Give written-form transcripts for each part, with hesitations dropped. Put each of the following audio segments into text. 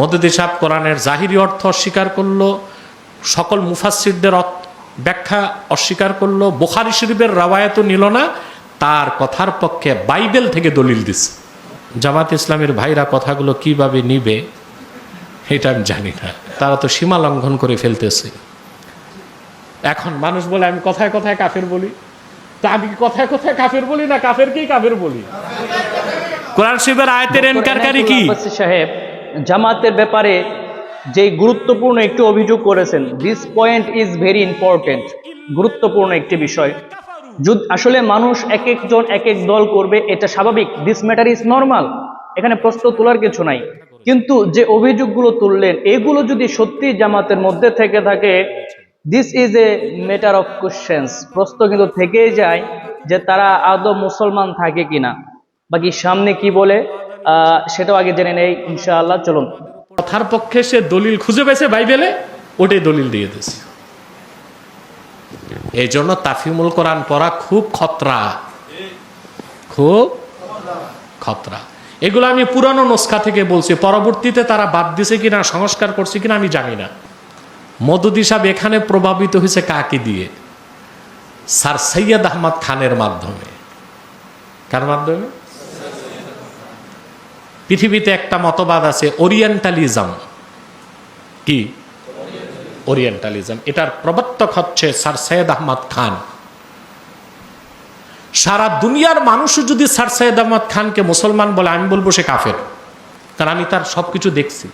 মওদুদী সাহেব কোরআনের জাহিরি অর্থ অস্বীকার করলো, সকল মুফাসসিরদের ব্যাখ্যা অস্বীকার করলো, বুখারী শরীফের রাওয়ায়াতও নিল না, তার কথার পক্ষে বাইবেল থেকে দলিল দিচ্ছে। জামাত ইসলামের ভাইরা কথাগুলো কিভাবে নিবে এটা আমি জানি না, তারা তো সীমা লঙ্ঘন করে ফেলতেছে। এখন মানুষ বলে আমি কথায় কথায় কাফের বলি, তা আমি কথায় কথায় কাফের বলি না কাফেরকেই কাফের বলি? কোরআন শরীফের আয়াতের ইনকারকারী কি? সাহেব জামাতের ব্যাপারে যে গুরুত্বপূর্ণ একটি অভিযোগ করেছেন, this point is very important, গুরুত্বপূর্ণ একটি বিষয়। আসলে মানুষ এক একজন এক এক দল করবে, এটা স্বাভাবিক, দিস ম্যাটার ইজ নর্মাল, এখানে প্রশ্ন তোলার কিছু নাই। কিন্তু যে অভিযোগগুলো তুললেন এগুলো যদি সত্যি জামাতের মধ্যে থেকে থাকে, this is a matter of questions, প্রশ্ন কিন্তু থেকেই যায় যে তারা আদৌ মুসলমান থাকে কিনা। বাকি সামনে কি বলে সেটাও আগে জেনে নেই ইনশাআল্লাহ। চলুন, কথার পক্ষে সে দলিল খুঁজে পেয়েছে বাইবেলে, ওটাই দলিল দিয়ে দিয়েছে। এই জন্য তাফহিমুল কোরআন পড়া খুব খতরা, খুব খতরা। এগুলো আমি পুরানো নুসখা থেকে বলছি, পরবর্তীতে তারা বাদ দিছে কিনা সংস্কার করছে কিনা আমি জানি না। মওদুদী সাহেব এখানে প্রভাবিত হয়েছে কাকে দিয়ে? স্যার সৈয়দ আহমদ খানের মাধ্যমে। কার মাধ্যমে? পৃথিবীতে একটা মতবাদ আছে ওরিয়েন্টালিজম। কি ওরিয়েন্টালিজম? এটার প্রবর্তক হচ্ছে স্যার সৈয়দ আহমদ খান। সারা দুনিয়ার মানুষও যদি স্যার সৈয়দ আহমদ খানকে মুসলমান বলে, আমি বলবো সে কাফের, কারণ আমি তার সবকিছু দেখছি।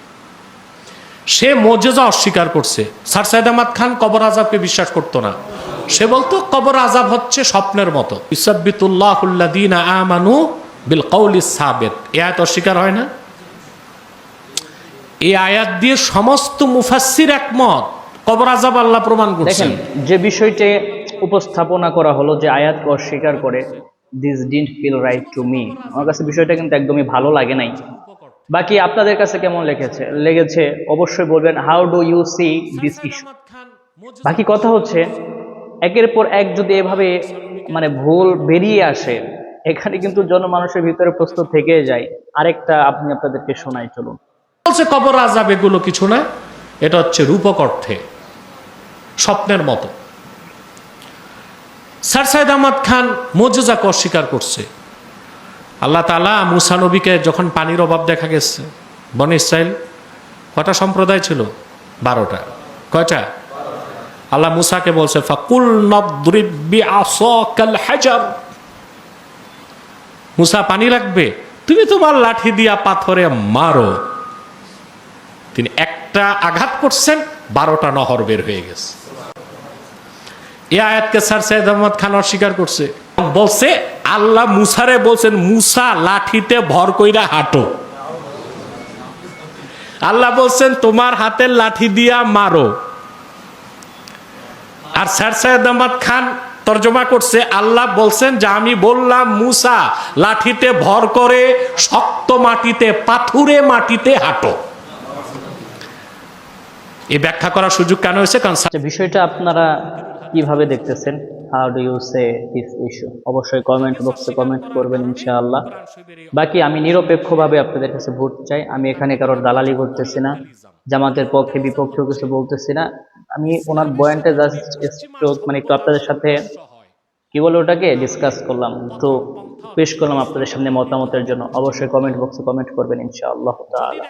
সে মুজিজা অস্বীকার করছে। স্যার সৈয়দ আহমদ খান কবর আযাবকে বিশ্বাস করতো না, সে বলতো কবর আযাব হচ্ছে স্বপ্নের মতো। ইসাব্বিতুল্লাহুল্লাযীনা আমানু বিল কওলিস সাবিত, এই আয়াত অস্বীকার হয় না? এই আয়াত দিয়ে সমস্ত মুফাসসির একমত, কবর আযাব আল্লাহ প্রমাণ করছেন। দেখেন যে বিষয়টি উপস্থাপনা করা হলো, যে আয়াতকে অস্বীকার করে, this didn't feel right to me, আমার কাছে বিষয়টা কিন্তু একদমই ভালো লাগে নাই। বাকি আপনাদের কাছে কেমন লেগেছে অবশ্যই বলবেন। How do you see this issue? বাকি কথা হচ্ছে, একের পর এক যদি এভাবে ভুল বেরিয়ে আসে, এখানে কিন্তু জনমানুষের ভিতরে প্রশ্ন থেকে যায়। আরেকটা আপনি আপনাদেরকে শোনাই, চলুন। বলছে কবর আযাব এগুলো কিছু না, এটা হচ্ছে রূপক অর্থে স্বপ্নের মতো। স্যার সৈয়দ আহমদ খান মুজিজাকে অস্বীকার করছে। আল্লাহ তাআলা মুসা নবীকে যখন পানির অভাব দেখা গেছে, বনি ইসরাইল কয়টা সম্প্রদায় ছিল? 12টা। কয়টা? আল্লাহ মুসাকে বলছে ফাকুল নাদরিব বিআসাকাল হাজার, মুসা পানি লাগবে, তুমি তোমার লাঠি দিয়া পাথরে মারো। তিনি একটা আঘাত করছেন, 12টা নহর বের হয়ে গেছে। এই আয়াতকে স্যার সৈয়দ আহমদ খান অস্বীকার করছে, বলছে আল্লাহ মুসারে বলছেন মুসা লাঠিতে ভর কইরা হাঁটো। আল্লাহ বলছেন তোমার হাতের লাঠি দিয়া মারো। আর স্যার সৈয়দ আহমদ খান তর্জমা করছে আল্লাহ বলছেন যে আমি বললাম মুসা লাঠিতে ভর করে শক্ত মাটিতে, পাথুরে মাটিতে হাঁটো। এই ব্যাখ্যা করার সুযোগ কেন হয়েছে? কারণ বিষয়টা আপনারা কিভাবে দেখতেছেন? How do you say this issue? অবশ্যই কমেন্ট বক্সে কমেন্ট করবেন ইনশাআল্লাহ। বাকি আমি নিরপেক্ষভাবে আপনাদের কাছে ভোট চাই, আমি এখানে কারোর দালালি করতেছি না, জামাতের পক্ষে বিপক্ষেও কিছু বলতেছি না। আমি ওনার বয়ানটা জাস্ট একটু আপনাদের সাথে কি বলে ওটাকে ডিসকাস করলাম, তো পেশ করলাম আপনাদের সামনে মতামতের জন্য। অবশ্যই কমেন্ট বক্সে কমেন্ট করবেন ইনশাআল্লাহ তাআলা।